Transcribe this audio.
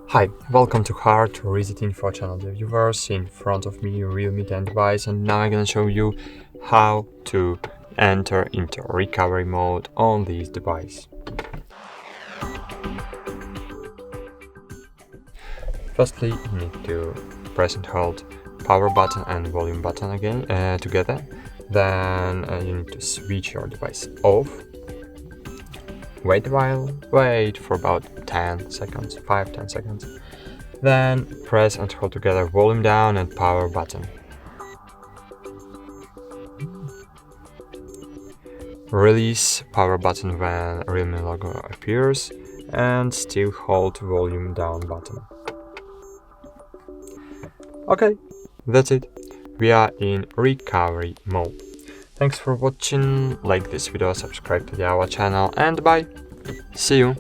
Hi, welcome to HardReset.Info channel, the viewers. In front of me, Realme 10 device, and now I'm gonna show you how to enter into recovery mode on this device. Firstly, you need to press and hold power button and volume button again together. Then you need to switch your device off. Wait a while, wait for about 10 seconds, 5-10 seconds. Then press and hold together volume down and power button. Release power button when Realme logo appears and still hold volume down button. Okay, that's it. We are in recovery mode. Thanks for watching, like this video, subscribe to our channel, and bye! See you!